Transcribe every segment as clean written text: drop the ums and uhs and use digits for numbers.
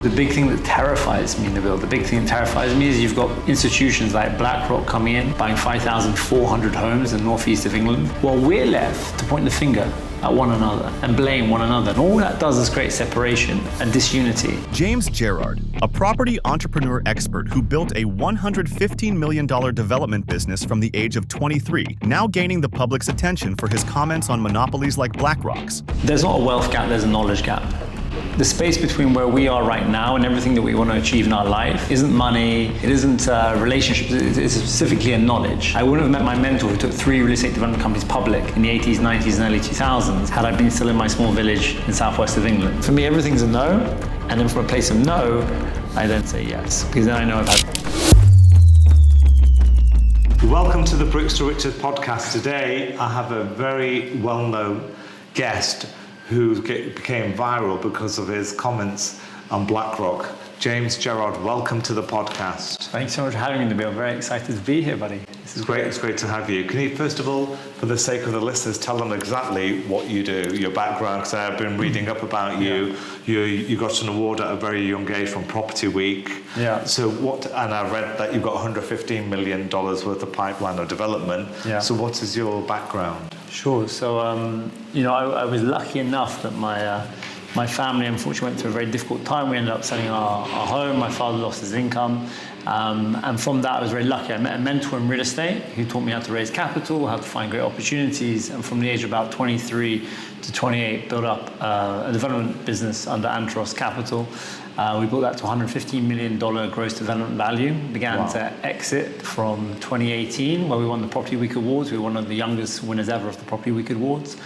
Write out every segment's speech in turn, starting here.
The big thing that terrifies me, Nabil, the big thing that terrifies me is you've got institutions like BlackRock coming in, buying 5,400 homes in the northeast of England, while we're left to point the finger at one another and blame one another. And all that does is create separation and disunity. James Gerrard, a property entrepreneur expert who built a $115 million development business from the age of 23, now gaining the public's attention for his comments on monopolies like BlackRock's. There's not a wealth gap, there's a knowledge gap. The space between where we are right now and everything that we want to achieve in our life isn't money, it isn't relationships, it's specifically a knowledge. I wouldn't have met my mentor who took 3 real estate development companies public in the 80s, 90s and early 2000s had I been still in my small village in southwest of England. For me, everything's a no, and then from a place of no, I then say yes, because then I know I've had... Welcome to the Brits to Riches podcast. Today, I have a very well-known guest who became viral because of his comments on BlackRock. James Gerrard, welcome to the podcast. Thanks so much for having me, Nabil. I'm very excited to be here, buddy. This is great. It's great to have you. Can you, first of all, for the sake of the listeners, tell them exactly what you do, your background? Because I've been reading up about you. Yeah. You got an award at a very young age from Property Week. Yeah. So what? And I read that you've got $115 million worth of pipeline of development. Yeah. So what is your background? Sure. So, I was lucky enough that my family unfortunately went through a very difficult time. We ended up selling our home. My father lost his income. And from that, I was very lucky. I met a mentor in real estate who taught me how to raise capital, how to find great opportunities. And from the age of about 23 to 28, built up a development business under Antros Capital. We built that to $115 million gross development value. Began to exit from 2018, where we won the Property Week Awards. We were one of the youngest winners ever of the Property Week Awards.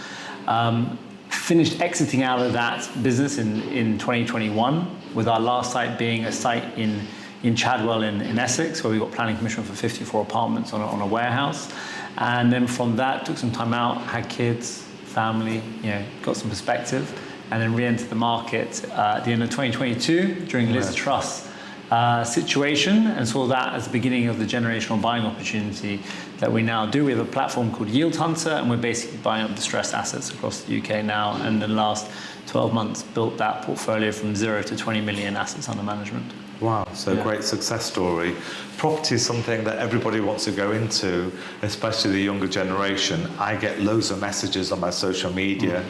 Finished exiting out of that business in 2021, with our last site being a site in Chadwell in Essex, where we got planning permission for 54 apartments on a warehouse. And then from that, took some time out, had kids, family, got some perspective, and then re-entered the market at the end of 2022 during Liz Truss situation, and saw that as the beginning of the generational buying opportunity that we now do. We have a platform called Yield Hunter, and we're basically buying up distressed assets across the UK now, and in the last 12 months built that portfolio from 0 to 20 million assets under management. Wow, so great success story. Property is something that everybody wants to go into, especially the younger generation. I get loads of messages on my social media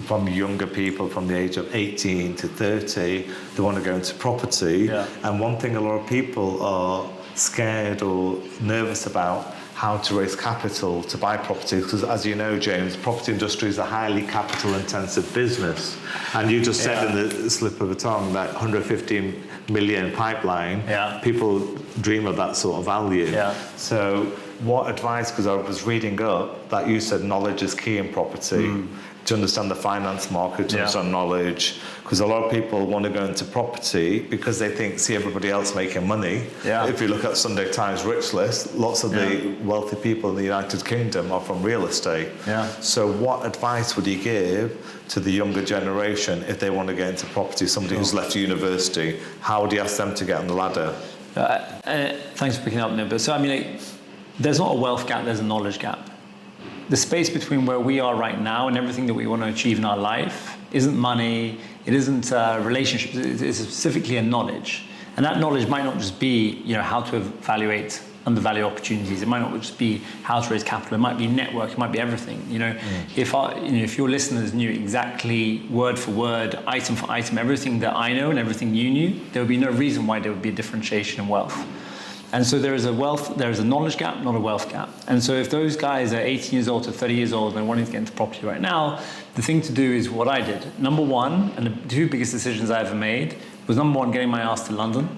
from younger people from the age of 18 to 30. They want to go into property. Yeah. And one thing a lot of people are scared or nervous about, how to raise capital to buy property, because as you know, James, property industry is a highly capital intensive business. And you just said in the slip of the tongue that 115 million pipeline, people dream of that sort of value. Yeah. So what advice, because I was reading up that you said knowledge is key in property, to understand the finance market, to understand knowledge, because a lot of people want to go into property because they see everybody else making money. Yeah. If you look at Sunday Times Rich List, lots of the wealthy people in the United Kingdom are from real estate. Yeah. So what advice would you give to the younger generation if they want to get into property, somebody who's left university? How would you ask them to get on the ladder? Thanks for picking up, Nib. So there's not a wealth gap, there's a knowledge gap. The space between where we are right now and everything that we want to achieve in our life isn't money, it isn't relationships, it's specifically a knowledge. And that knowledge might not just be, how to evaluate undervalued opportunities. It might not just be how to raise capital. It might be network. It might be everything. If your listeners knew exactly word for word, item for item, everything that I know and everything you knew, there would be no reason why there would be a differentiation in wealth. And so there is a knowledge gap, not a wealth gap. And so if those guys are 18 years old to 30 years old and they're wanting to get into property right now, the thing to do is what I did. Number one, and the 2 biggest decisions I ever made, was number one, getting my ass to London.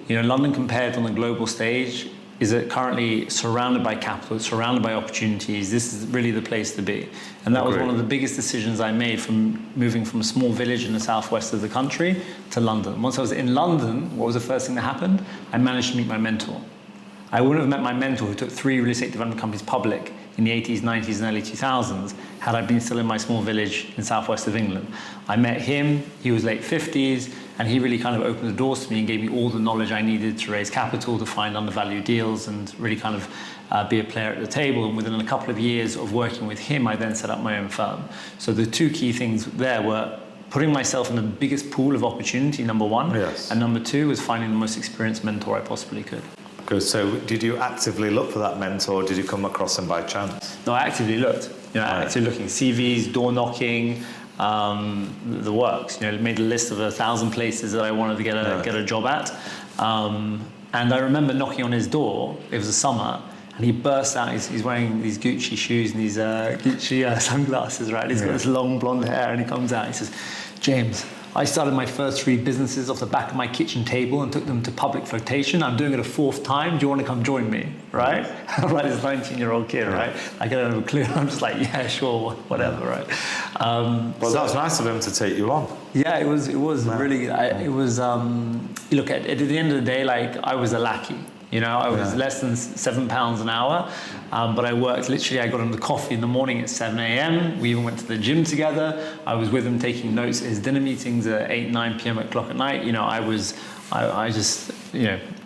London compared on the global stage is currently surrounded by capital, it's surrounded by opportunities. This is really the place to be. And that was one of the biggest decisions I made from moving from a small village in the southwest of the country to London. Once I was in London, what was the first thing that happened? I managed to meet my mentor. I wouldn't have met my mentor who took 3 real estate development companies public in the 80s, 90s and early 2000s had I been still in my small village in southwest of England. I met him, he was late 50s, and he really kind of opened the doors to me and gave me all the knowledge I needed to raise capital, to find undervalued deals, and really kind of be a player at the table. And within a couple of years of working with him, I then set up my own firm. So the 2 key things there were putting myself in the biggest pool of opportunity, number one. Yes. And number two was finding the most experienced mentor I possibly could. Good. So did you actively look for that mentor, or did you come across him by chance? No, I actively looked. Actively looking, CVs, door knocking, the works. Made a list of 1,000 places that I wanted to get a job at. And I remember knocking on his door. It was a summer, and he burst out. He's wearing these Gucci shoes and these Gucci sunglasses, right? He's got this long blonde hair, and he comes out. He says, "James, I started my first 3 businesses off the back of my kitchen table and took them to public flotation. I'm doing it a 4th time. Do you want to come join me?" Right? I'm like this 19-year-old kid, right? I don't have a clue. I'm just like, yeah, sure, whatever, right? Well, that was nice of him to take you on. Yeah, it was really. Look, at the end of the day, like, I was a lackey. I was less than £7 an hour, but I worked literally. I got him the coffee in the morning at 7 a.m. We even went to the gym together. I was with him taking notes at his dinner meetings at 8, 9 p.m. at night. I just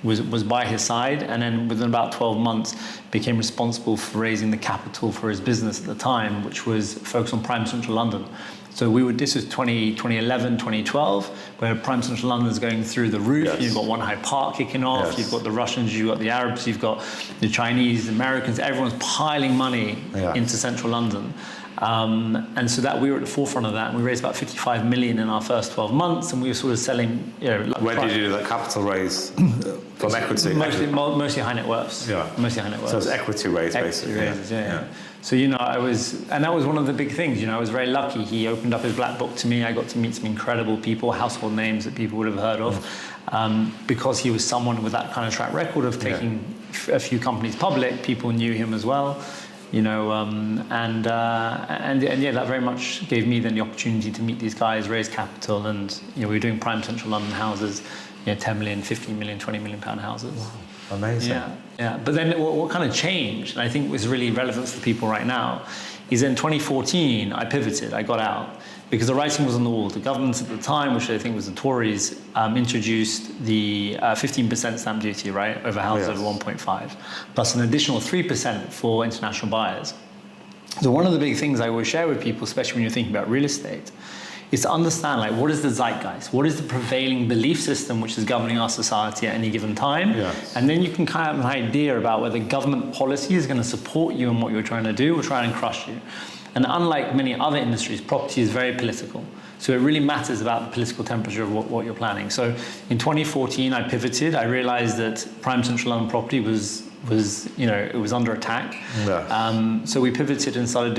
was by his side, and then within about 12 months became responsible for raising the capital for his business at the time, which was focused on prime central London. So this was 2011, 2012, where prime central London is going through the roof. Yes. You've got One High Park kicking off. Yes. You've got the Russians. You've got the Arabs. You've got the Chinese, the Americans. Everyone's piling money into central London. And so that we were at the forefront of that. And we raised about 55 million in our first 12 months, and we were sort of selling. Where did you do that capital raise from equity? Mostly high net worths. Yeah. Mostly high net worths. So it's equity raise, basically. Raises, yeah. So and that was one of the big things. I was very lucky. He opened up his black book to me. I got to meet some incredible people, household names that people would have heard of, because he was someone with that kind of track record of taking a few companies public. People knew him as well. That very much gave me then the opportunity to meet these guys, raise capital, and we were doing prime central London houses, 10 million, 15 million, 20 million pound houses. Wow. Amazing. Yeah. But then what kind of changed, and I think was really relevant for people right now, is in 2014 I pivoted, I got out, because the writing was on the wall. The government at the time, which I think was the Tories, introduced the 15% stamp duty, right, over houses over 1.5, plus an additional 3% for international buyers. So one of the big things I always share with people, especially when you're thinking about real estate, is to understand, like, what is the zeitgeist? What is the prevailing belief system which is governing our society at any given time? Yes. And then you can kind of have an idea about whether government policy is going to support you in what you're trying to do or try and crush you. And unlike many other industries, property is very political. So it really matters about the political temperature of what you're planning. So in 2014, I pivoted. I realized that prime central London property was it was under attack. Yeah. So we pivoted and started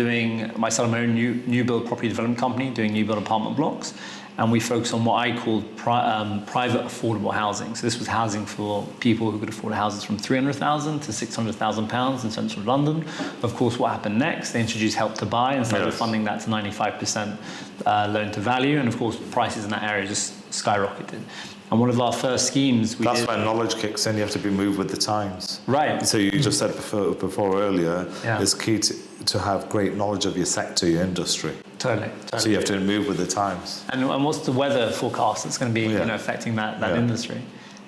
my own new build property development company, doing new build apartment blocks. And we focused on what I called private affordable housing. So this was housing for people who could afford houses from 300,000 to 600,000 pounds in central London. Of course, what happened next? They introduced Help to Buy and started funding that to 95% loan to value. And of course, prices in that area just skyrocketed. And one of our first schemes That's when knowledge kicks in. You have to be moved with the times. Right. So you just said before earlier, it's key to have great knowledge of your sector, your industry. Totally. So you have to move with the times. And what's the weather forecast that's going to be affecting that industry?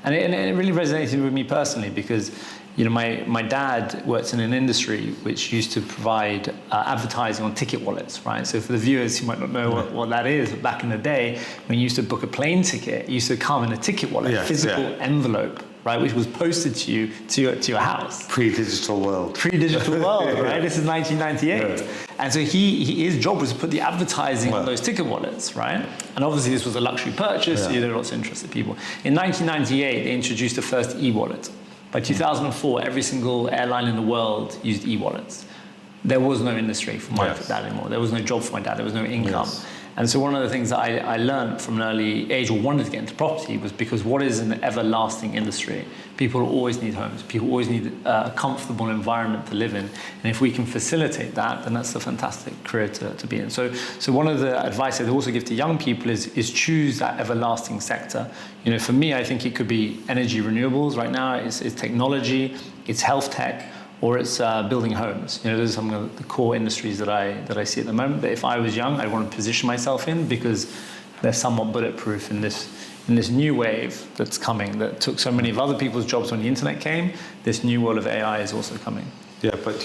And it really resonated with me personally because my dad worked in an industry which used to provide advertising on ticket wallets, right? So for the viewers who might not know what that is, back in the day, when you used to book a plane ticket, it used to come in a ticket wallet, physical envelope, right, which was posted to you to your house. Pre-digital world. Pre-digital world, right? This is 1998. Yeah. And so his job was to put the advertising on those ticket wallets, right? And obviously this was a luxury purchase, so there were lots of interested people. In 1998, they introduced the first e-wallet. By 2004, every single airline in the world used e-wallets. There was no industry for my dad anymore. There was no job for my dad. There was no income. Yes. And so one of the things that I learned from an early age, or wanted to get into property, was because what is an everlasting industry? People always need homes. People always need a comfortable environment to live in. And if we can facilitate that, then that's a fantastic career to be in. So one of the advice I also give to young people is choose that everlasting sector. For me, I think it could be energy renewables. Right now, it's technology, it's health tech, or it's building homes. Those are some of the core industries that I see at the moment. But if I was young, I'd want to position myself in because they're somewhat bulletproof in this new wave that's coming that took so many of other people's jobs when the internet came. This new world of AI is also coming. Yeah, but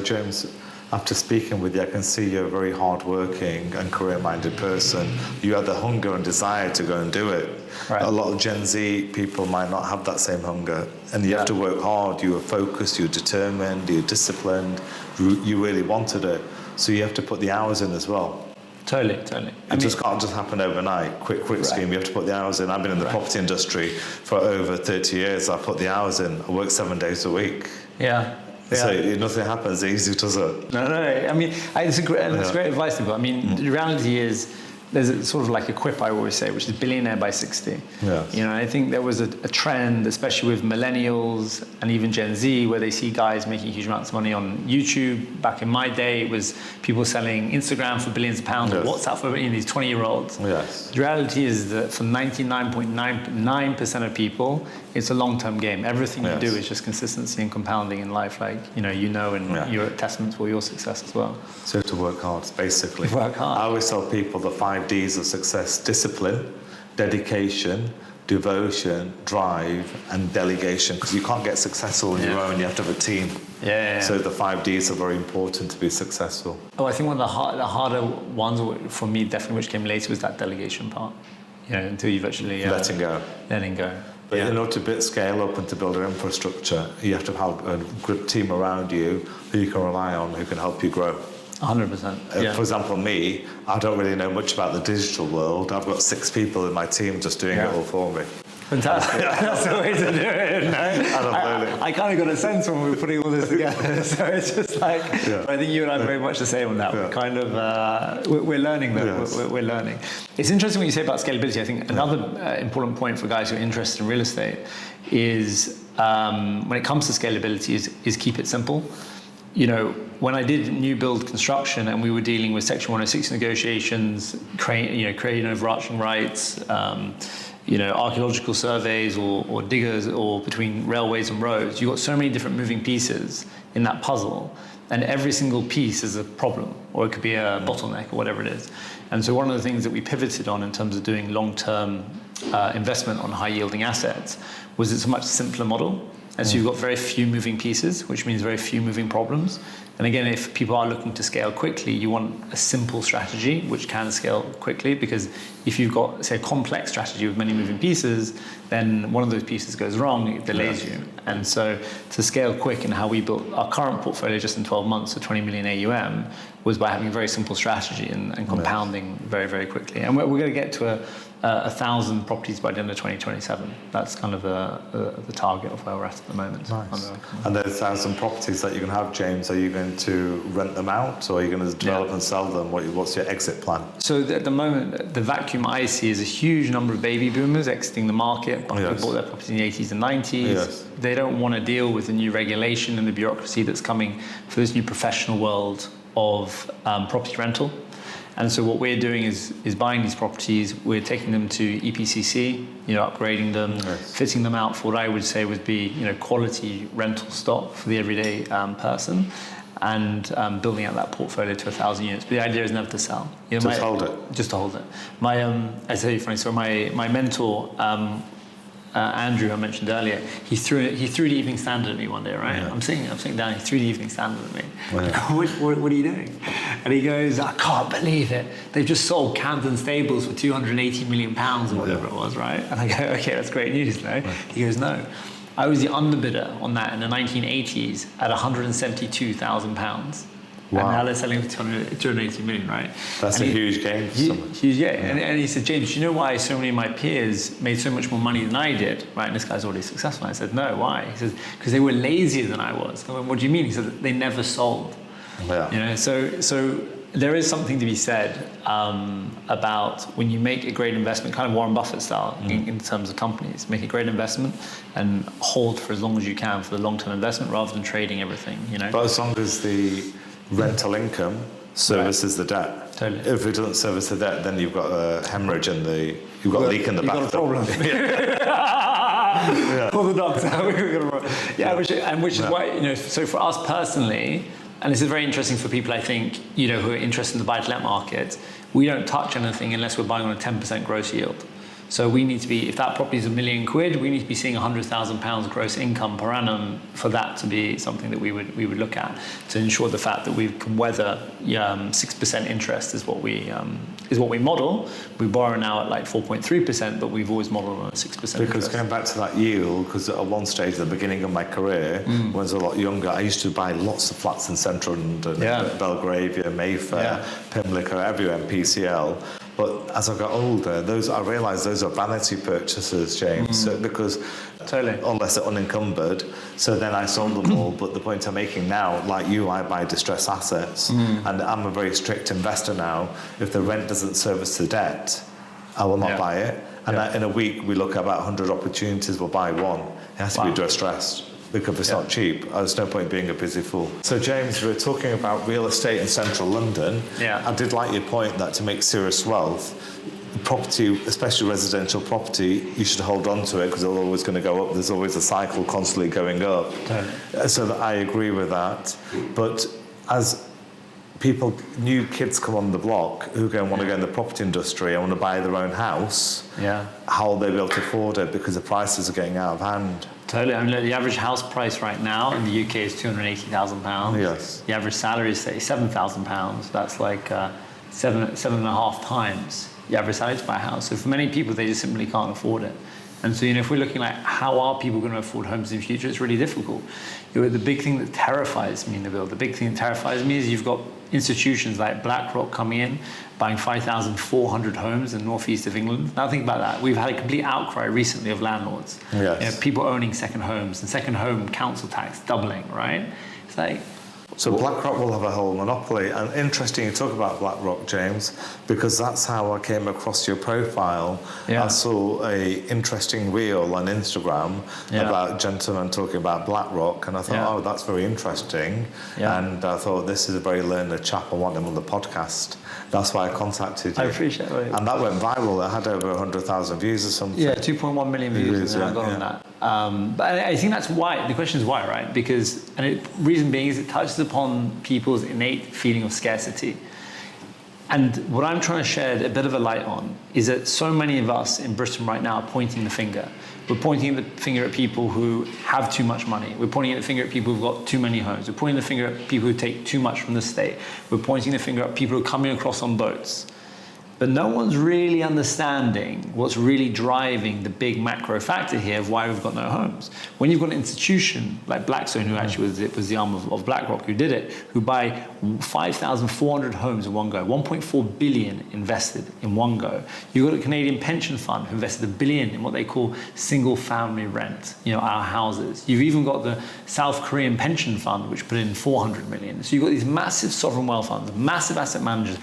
James, after speaking with you, I can see you're a very hardworking and career-minded person. You have the hunger and desire to go and do it. Right. A lot of Gen Z people might not have that same hunger, and you have to work hard. You were focused, you were determined, you were disciplined, you really wanted it. So you have to put the hours in as well. Totally. It just can't just happen overnight. Quick scheme. You have to put the hours in. I've been in the property industry for over 30 years. I put the hours in. I work 7 days a week. Yeah. So nothing happens easy, does it? No. I mean, it's great advice, people. I mean, the reality is, there's a sort of like a quip I always say, which is billionaire by 60. Yes. You know, I think there was a trend, especially with millennials and even Gen Z, where they see guys making huge amounts of money on YouTube. Back in my day, it was people selling Instagram for billions of pounds, or WhatsApp for these 20-year-olds. Yes. The reality is that for 99.99% of people, it's a long-term game. Everything you do is just consistency and compounding in life, like, and you're a testament to all your success as well. So you have to work hard, basically. Work hard. I always tell people the 5 Ds of success: discipline, dedication, devotion, drive, and delegation. Because you can't get successful on your own, you have to have a team. Yeah. So the 5 Ds are very important to be successful. Oh, I think one of the harder ones for me, definitely, which came later, was that delegation part. Until you've actually letting go. But in order to scale up and to build an infrastructure, you have to have a good team around you who you can rely on, who can help you grow. 100%. For example, me, I don't really know much about the digital world. I've got 6 people in my team just doing it all for me. Fantastic. That's the way to do it. I kind of got a sense when we were putting all this together. So it's just like, I think you and I are very much the same on that. We're kind of, we're learning though. Yes. We're learning. It's interesting what you say about scalability. I think another important point for guys who are interested in real estate is when it comes to scalability is keep it simple. When I did new build construction and we were dealing with Section 106 negotiations, creating overarching rights, archaeological surveys or diggers, or between railways and roads, you've got so many different moving pieces in that puzzle, and every single piece is a problem, or it could be a bottleneck or whatever it is. And so one of the things that we pivoted on in terms of doing long-term investment on high-yielding assets was it's a much simpler model. And so you've got very few moving pieces, which means very few moving problems. And again, if people are looking to scale quickly, you want a simple strategy which can scale quickly, because if you've got, say, a complex strategy with many moving pieces, then one of those pieces goes wrong, it delays you. And so to scale quick, and how we built our current portfolio just in 12 months to 20 million AUM was by having a very simple strategy and compounding very, very quickly. And we're going to get to 1,000 properties by the end of 2027. That's kind of the target of where we're at the moment. Nice. And those 1,000 properties that you can have, James, are you going to rent them out, or are you going to develop and sell them? What's your exit plan? So at the moment, the vacuum I see is a huge number of baby boomers exiting the market. Buffett bought their properties in the 80s and 90s. Yes. They don't want to deal with the new regulation and the bureaucracy that's coming for this new professional world of property rental. And so what we're doing is buying these properties, we're taking them to EPCC, upgrading them, fitting them out for what I would say would be, quality rental stock for the everyday person, and building out that portfolio to 1,000 units. But the idea is never to sell. Hold it. Just to hold it. I tell you funny story. My mentor, Andrew, I mentioned earlier, he threw the Evening Standard at me one day, right? Yeah. I'm sitting down, he threw the Evening Standard at me. Wow. What are you doing? And he goes, I can't believe it. They've just sold Camden Stables for £280 million or whatever it was, right? And I go, okay, that's great news, no? Right. He goes, no. I was the underbidder on that in the 1980s at £172,000. Wow. And now they're selling for 280 million, right? That's a huge gain. Huge, yeah. And he said, James, you know why so many of my peers made so much more money than I did? Right, and this guy's already successful. I said, no, why? He says, because they were lazier than I was. I went, what do you mean? He said, they never sold. Yeah. So there is something to be said about when you make a great investment, kind of Warren Buffett style, in terms of companies. Make a great investment and hold for as long as you can for the long-term investment, rather than trading everything, But as long as the rental income services the debt. Totally. If it doesn't service the debt, then you've got a hemorrhage in you've got a leak in the bathtub. You've got a problem. Call the doctor. Which is why, so for us personally, and this is very interesting for people, I think, who are interested in the buy-to-let market, we don't touch anything unless we're buying on a 10% gross yield. So we need to be, if that property is £1 million, we need to be seeing £100,000 gross income per annum for that to be something that we would look at to ensure the fact that we can weather 6% interest is what we model. We borrow now at like 4.3%, but we've always modeled on a 6% Because interest. going back to that yield, because at one stage at the beginning of my career, when I was a lot younger, I used to buy lots of flats in central London, Belgravia, Mayfair, Pimlico, everywhere, and PCL. But as I got older, I realised those are vanity purchases, James, because unless they're unencumbered. So then I sold them all. But the point I'm making now, like you, I buy distressed assets, and I'm a very strict investor now. If the rent doesn't service the debt, I will not buy it. And in a week, we look at about 100 opportunities, we'll buy one. It has to be distressed. Because if it's not cheap, there's no point being a busy fool. So James, we were talking about real estate in central London. I did like your point that to make serious wealth, property, especially residential property, you should hold on to it because it's always going to go up. There's always a cycle constantly going up. So that I agree with that. But as new kids come on the block who want to go in the property industry and want to buy their own house, how will they be able to afford it because the prices are getting out of hand? Totally. I mean, the average house price right now in the UK is £280,000. Yes. The average salary is £37,000. That's like 7.5 times the average salary to buy a house. So for many people, they just simply can't afford it. And so, if we're looking like how are people going to afford homes in the future, it's really difficult. The big thing that terrifies me, Nabil, the big thing that terrifies me is you've got institutions like BlackRock coming in, buying 5,400 homes in the northeast of England. Now think about that. We've had a complete outcry recently of landlords. People owning second homes and second home council tax doubling, right? It's like... So BlackRock will have a whole monopoly. And interesting you talk about BlackRock, James, because that's how I came across your profile. I saw a interesting reel on Instagram about gentlemen talking about BlackRock, and I thought, that's very interesting. And I thought, this is a very learned chap, I want him on the podcast. That's why I contacted you. I appreciate it. And that went viral. It had over 100,000 views or something. 2.1 million views, and I got on that. But I think that's why. The question is why, right? Because, reason being is it touches upon people's innate feeling of scarcity. And what I'm trying to shed a bit of a light on is that so many of us in Britain right now are pointing the finger. We're pointing the finger at people who have too much money. We're pointing the finger at people who've got too many homes. We're pointing the finger at people who take too much from the state. We're pointing the finger at people who are coming across on boats. But no one's really understanding what's really driving the big macro factor here of why we've got no homes. When you've got an institution like Blackstone, who actually was the arm of BlackRock who did it, who buy 5,400 homes in one go, 1.4 billion invested in one go. You've got a Canadian pension fund who invested $1 billion in what they call single family rent, our houses. You've even got the South Korean pension fund, which put in 400 million. So you've got these massive sovereign wealth funds, massive asset managers,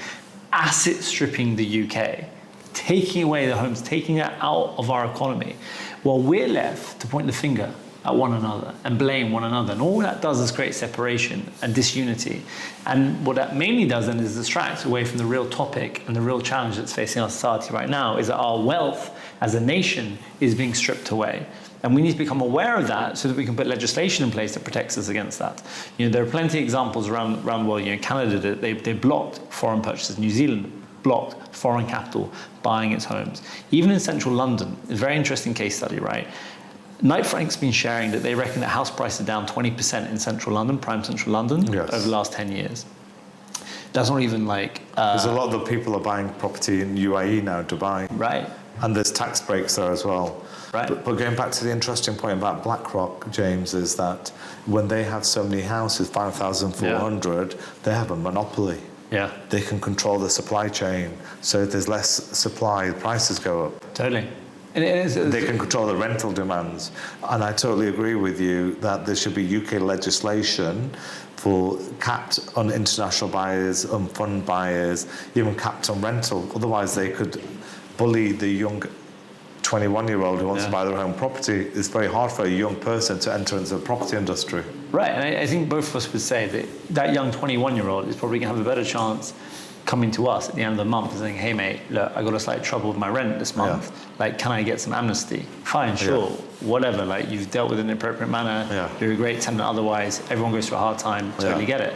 asset stripping the UK, taking away the homes, taking it out of our economy, while we're left to point the finger at one another and blame one another. And all that does is create separation and disunity. And what that mainly does then is distract away from the real topic and the real challenge that's facing our society right now, is that our wealth as a nation is being stripped away. And we need to become aware of that so that we can put legislation in place that protects us against that. There are plenty of examples around the world. Canada, they blocked foreign purchases. New Zealand blocked foreign capital buying its homes. Even in central London, a very interesting case study, right? Knight Frank's been sharing that they reckon that house prices are down 20% in central London, prime central London, over the last 10 years. That's not even like... there's a lot of people are buying property in UAE now, Dubai. Right. And there's tax breaks there as well. Right. But going back to the interesting point about BlackRock, James, is that when they have so many houses, 5,400, they have a monopoly. They can control the supply chain. So if there's less supply, prices go up. Totally. And they can control the rental demands. And I totally agree with you that there should be UK legislation for capped on international buyers, on fund buyers, even capped on rental. Otherwise, they could bully the young 21-year-old who wants to buy their own property. It's very hard for a young person to enter into the property industry. Right, and I think both of us would say that that young 21-year-old is probably going to have a better chance coming to us at the end of the month and saying, hey mate, look, I got a slight trouble with my rent this month. Like, can I get some amnesty? Fine, sure, whatever. Like, you've dealt with it in an appropriate manner. You're a great tenant otherwise. Everyone goes through a hard time. Totally get it.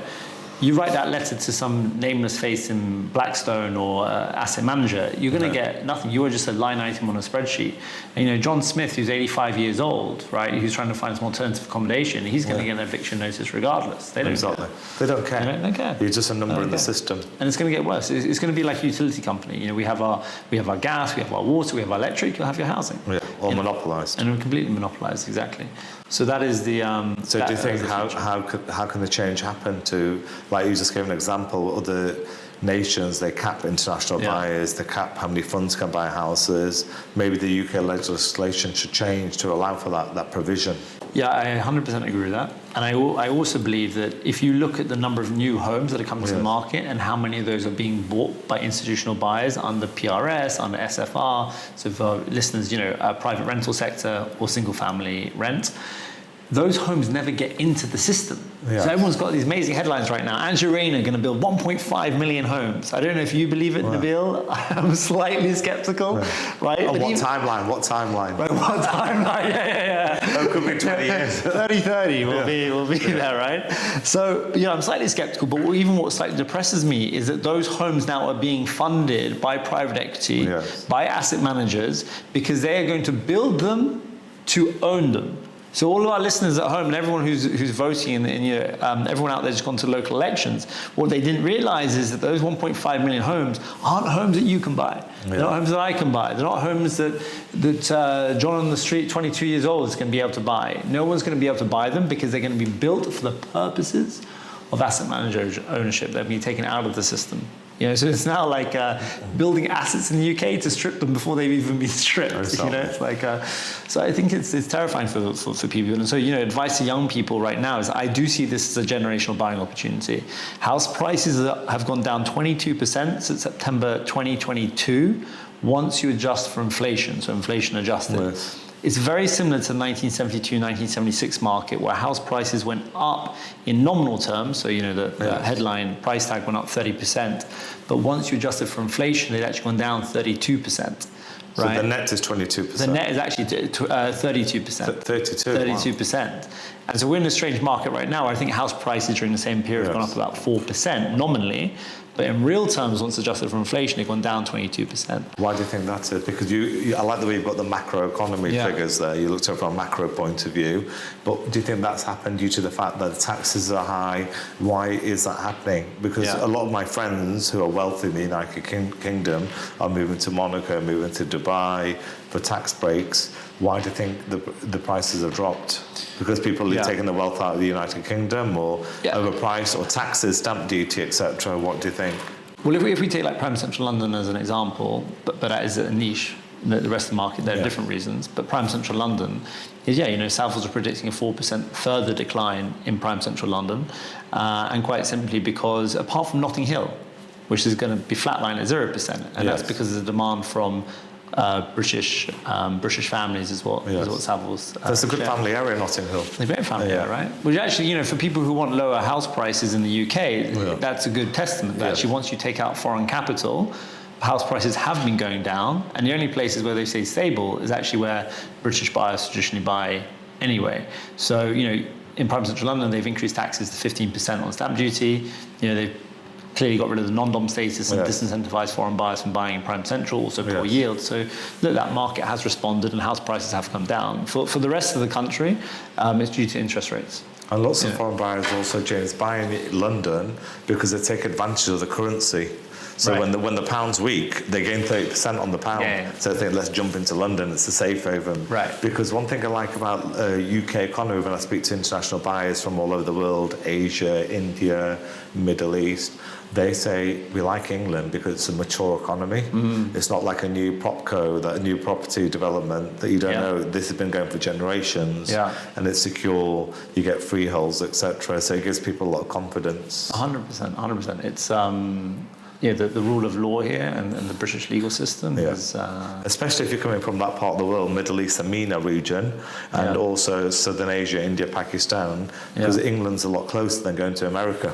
You write that letter to some nameless face in Blackstone or asset manager, you're going to get nothing. You are just a line item on a spreadsheet. And, John Smith, who's 85 years old, right, who's trying to find some alternative accommodation, he's going to get an eviction notice regardless. They don't care. They don't care. They don't care. You're just a number in the system. And it's going to get worse. It's going to be like a utility company. We have our gas, we have our water, we have our electric, you'll have your housing. Yeah, all monopolised. And we're completely monopolised, exactly. So that is the... so do you think how can the change happen to, like you just gave an example, other nations, they cap international buyers, they cap how many funds can buy houses. Maybe the UK legislation should change to allow for that provision. Yeah, I 100% agree with that. And I also believe that if you look at the number of new homes that are coming to the market and how many of those are being bought by institutional buyers under PRS, under SFR, so for listeners, private rental sector or single family rent, those homes never get into the system. Yeah. So everyone's got these amazing headlines right now. Ange Reina going to build 1.5 million homes. I don't know if you believe it, Nabil. I'm slightly skeptical, right? Oh, what timeline? What timeline? Right, what timeline? Yeah. It could be 20 years. 30, we'll be there, right? So, I'm slightly skeptical, but even what slightly depresses me is that those homes now are being funded by private equity, by asset managers, because they are going to build them to own them. So all of our listeners at home and everyone who's voting and everyone out there who's gone to local elections, what they didn't realize is that those 1.5 million homes aren't homes that you can buy. Yeah. They're not homes that I can buy. They're not homes that John on the street, 22 years old, is going to be able to buy. No one's going to be able to buy them because they're going to be built for the purposes of asset manager ownership. They're being taken out of the system. So it's now like building assets in the UK to strip them before they've even been stripped. It's like so I think it's terrifying for people. And so advice to young people right now is I do see this as a generational buying opportunity. House prices have gone down 22% since September 2022. Once you adjust for inflation, so inflation adjusted. Yes. It's very similar to the 1972, 1976 market where house prices went up in nominal terms. So, the headline price tag went up 30%. But once you adjusted for inflation, it actually gone down 32%. Right? So the net is 22%? The net is actually 32%. 32%. Wow. And so we're in a strange market right now where I think house prices during the same period have gone up about 4% nominally. But in real terms, once adjusted for inflation, they've gone down 22%. Why do you think that's it? Because I like the way you've got the macroeconomy figures there. You looked at it from a macro point of view. But do you think that's happened due to the fact that the taxes are high? Why is that happening? Because a lot of my friends who are wealthy in the United Kingdom are moving to Monaco, moving to Dubai for tax breaks. Why do you think the prices have dropped? Because people are taking the wealth out of the United Kingdom, or overpriced, or taxes, stamp duty, etc. What do you think? Well, if we take like Prime Central London as an example, but that is a niche. The rest of the market, there are different reasons. But Prime Central London is, Savills are predicting a 4% further decline in Prime Central London, and quite simply because apart from Notting Hill, which is going to be flatline at 0%, and that's because of the demand from British families is what Savills. That's a good family area, Notting Hill. It's a great family area, right? Which actually, for people who want lower house prices in the UK, that's a good testament. Actually, once you take out foreign capital, house prices have been going down, and the only places where they stay stable is actually where British buyers traditionally buy anyway. So, in Prime Central London, they've increased taxes to 15% on stamp duty. They've clearly got rid of the non-dom status and disincentivized foreign buyers from buying in Prime Central, also poor yield. So that market has responded and house prices have come down. For the rest of the country, it's due to interest rates. And lots of foreign buyers also, James, buying in London because they take advantage of the currency. So when the pound's weak, they gain 30% on the pound. So they think, let's jump into London, it's a safe haven. Because one thing I like about UK economy, when I speak to international buyers from all over the world, Asia, India, Middle East, they say we like England because it's a mature economy. It's not like a new propco, a new property development that you don't know. This has been going for generations, and it's secure. You get freeholds, etc. So it gives people a lot of confidence. 100%. It's the rule of law here and the British legal system is... Especially if you're coming from that part of the world, Middle East, the MENA region, and also Southern Asia, India, Pakistan, because England's a lot closer than going to America.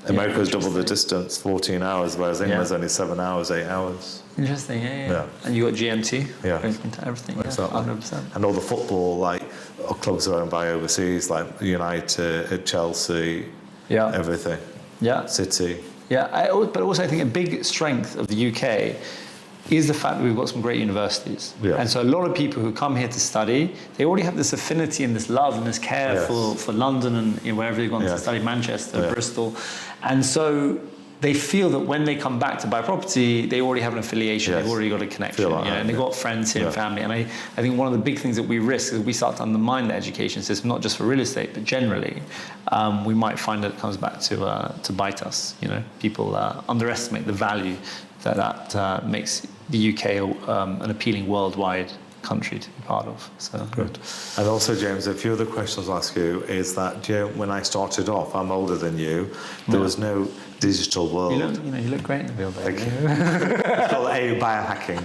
America's double the distance, 14 hours, whereas England's only 7 hours, 8 hours. Interesting, And you got GMT, into everything, exactly. 100%. And all the football, clubs are owned by overseas, like United, Chelsea, everything. city. Yeah, but also I think a big strength of the UK is the fact that we've got some great universities. Yeah. And so a lot of people who come here to study, they already have this affinity and this love and this care for London and wherever they've gone to study, Manchester, Bristol. And so they feel that when they come back to buy property, they already have an affiliation, they've already got a connection, and they've got friends here and family. And I think one of the big things that we risk is we start to undermine the education system, not just for real estate, but generally, we might find that it comes back to bite us. People underestimate the value that makes the UK an appealing worldwide country to be part of. So good. And also, James, a few other questions I'll ask you is that, when I started off, I'm older than you, there was no digital world. You look great in the video. Thank you. It's called biohacking.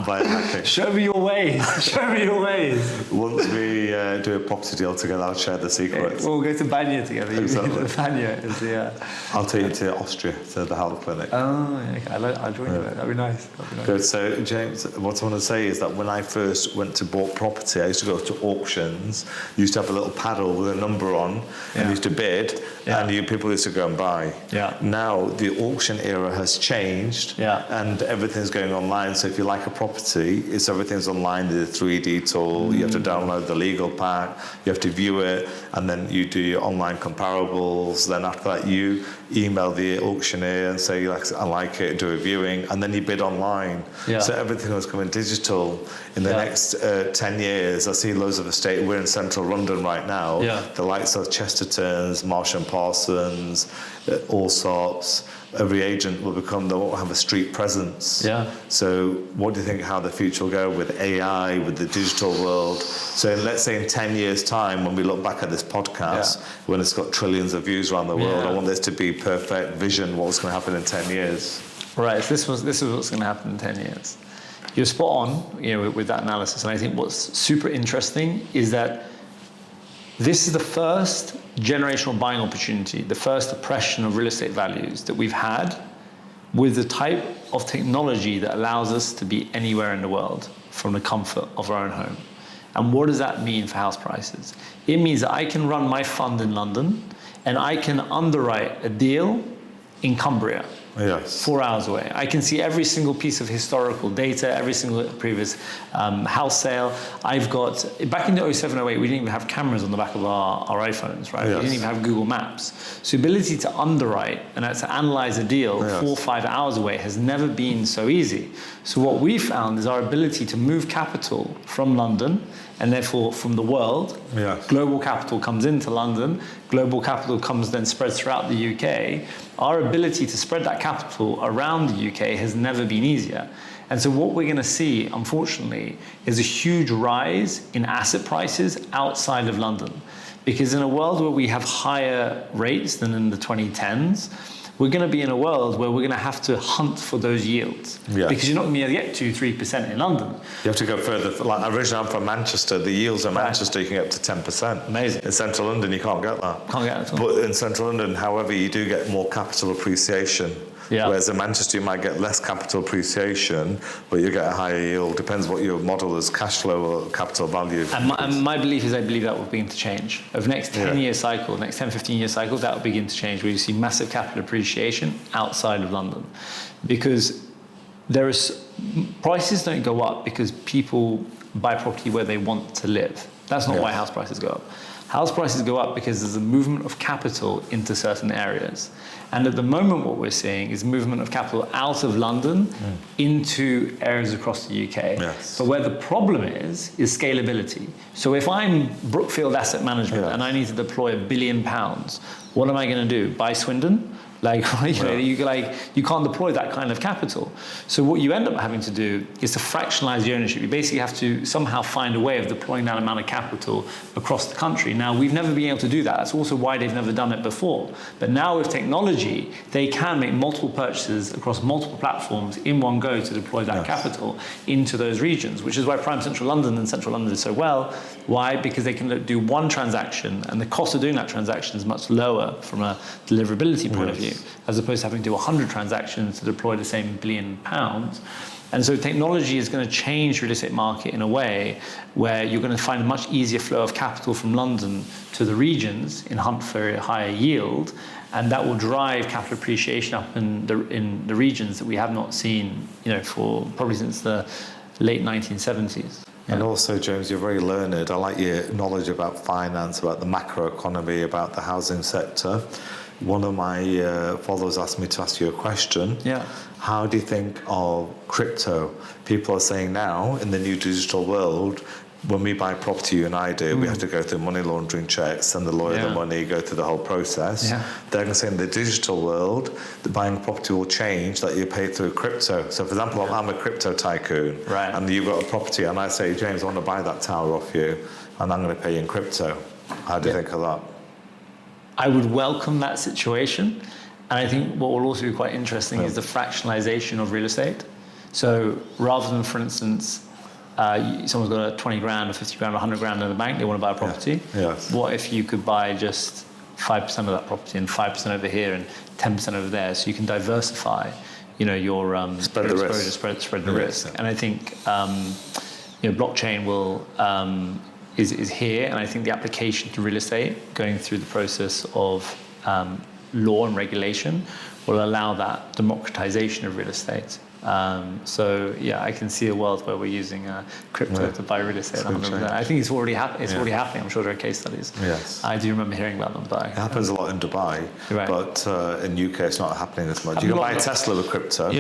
Biohacking. Show me your ways. Show me your ways. Once we do a property deal together, I'll share the secrets. We'll go to Banya together. Exactly. Banya is I'll take you to Austria, to the health clinic. Oh, okay. I'll join you. That'd be nice. Good. So, James, what I want to say is that when I first went to bought property, I used to go to auctions. You used to have a little paddle with a number on, and you used to bid, and people used to go and buy. Yeah. Now the auction era has changed, and everything's going online. So if you like a property, everything's online. The 3D tool. You have to download the legal pack. You have to view it, and then you do your online comparables. Then after that, you email the auctioneer and say, I like it, do a viewing, and then you bid online. Yeah. So everything was coming digital. In the next 10 years, I see loads of estate. We're in central London right now. Yeah. The likes of Chesterton's, Marsh and Parsons, Allsops, every agent will they won't have a street presence. Yeah. So what do you think how the future will go with AI, with the digital world? So let's say in 10 years' time, when we look back at this podcast, when it's got trillions of views around the world, I want this to be perfect vision, what's going to happen in 10 years. Right, so this is what's going to happen in 10 years. You're spot on, with that analysis. And I think what's super interesting is that this is the first generational buying opportunity, the first oppression of real estate values that we've had with the type of technology that allows us to be anywhere in the world from the comfort of our own home. And what does that mean for house prices? It means that I can run my fund in London and I can underwrite a deal in Cumbria. Yes. 4 hours away. I can see every single piece of historical data, every single previous house sale. I've got, back in the 07, 08, we didn't even have cameras on the back of our iPhones, right? Yes. We didn't even have Google Maps. So the ability to underwrite and to analyze a deal 4 or 5 hours away has never been so easy. So what we found is our ability to move capital from London and therefore from the world. Yes. Global capital comes into London, global capital then spreads throughout the UK. Our ability to spread that capital around the UK has never been easier. And so what we're going to see, unfortunately, is a huge rise in asset prices outside of London. Because in a world where we have higher rates than in the 2010s, we're going to be in a world where we're going to have to hunt for those yields. Yeah. Because you're not going to be able to get 2-3% in London. You have to go further. Like originally, I'm from Manchester. The yields in Manchester, you can get up to 10%. Amazing. In central London, you can't get that. Can't get it at all. But in central London, however, you do get more capital appreciation. Yeah. Whereas in Manchester, you might get less capital appreciation, but you get a higher yield. Depends what your model is, cash flow or capital value. And my belief is I believe that will begin to change. Over the next 10-year cycle, next 10, 15-year cycle, that will begin to change, where you see massive capital appreciation outside of London. Because prices don't go up because people buy property where they want to live. That's not why house prices go up. House prices go up because there's a movement of capital into certain areas. And at the moment, what we're seeing is movement of capital out of London into areas across the UK. Yes. But where the problem is scalability. So if I'm Brookfield Asset Management and I need to deploy £1 billion, what am I going to do? Buy Swindon? You can't deploy that kind of capital. So what you end up having to do is to fractionalize the ownership. You basically have to somehow find a way of deploying that amount of capital across the country. Now, we've never been able to do that. That's also why they've never done it before. But now with technology, they can make multiple purchases across multiple platforms in one go to deploy that capital into those regions, which is why Prime Central London and Central London is so well. Why? Because they can do one transaction, and the cost of doing that transaction is much lower from a deliverability point of view, as opposed to having to do 100 transactions to deploy the same £1 billion. And so technology is going to change the real estate market in a way where you're going to find a much easier flow of capital from London to the regions in hunt for a higher yield, and that will drive capital appreciation up in the regions that we have not seen, for probably since the late 1970s. Yeah. And also, James, you're very learned. I like your knowledge about finance, about the macroeconomy, about the housing sector. One of my followers asked me to ask you a question. Yeah. How do you think of crypto? People are saying now, in the new digital world, when we buy property, you and I do, we have to go through money laundering checks, send the lawyer the money, go through the whole process. Yeah. They're going to say in the digital world, the buying property will change, that you pay through crypto. So, for example, I'm a crypto tycoon, right, and you've got a property, and I say, James, I want to buy that tower off you, and I'm going to pay you in crypto. How do you think of that? I would welcome that situation. And I think what will also be quite interesting is the fractionalization of real estate. So rather than, for instance, someone's got a 20 grand or 50 grand or 100 grand in the bank, they want to buy a property. Yes. What if you could buy just 5% of that property and 5% over here and 10% over there, so you can diversify, your spread the risk. Spread the risk. And I think blockchain will is here, and I think the application to real estate, going through the process of law and regulation, will allow that democratization of real estate. I can see a world where we're using crypto to buy real estate. I think it's already happening. Already happening. I'm sure there are case studies. Yes. I do remember hearing about them. But it happens a lot in Dubai, right, but in UK it's not happening as much. You can buy a Tesla with crypto,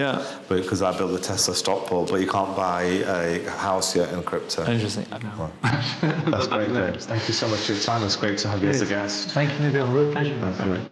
because I built the Tesla stock pool, but you can't buy a house yet in crypto. Interesting. I know. That's great, James. Thank you so much for your time. It's great to have you as a guest. Thank you, Nabil. Real pleasure. That's great.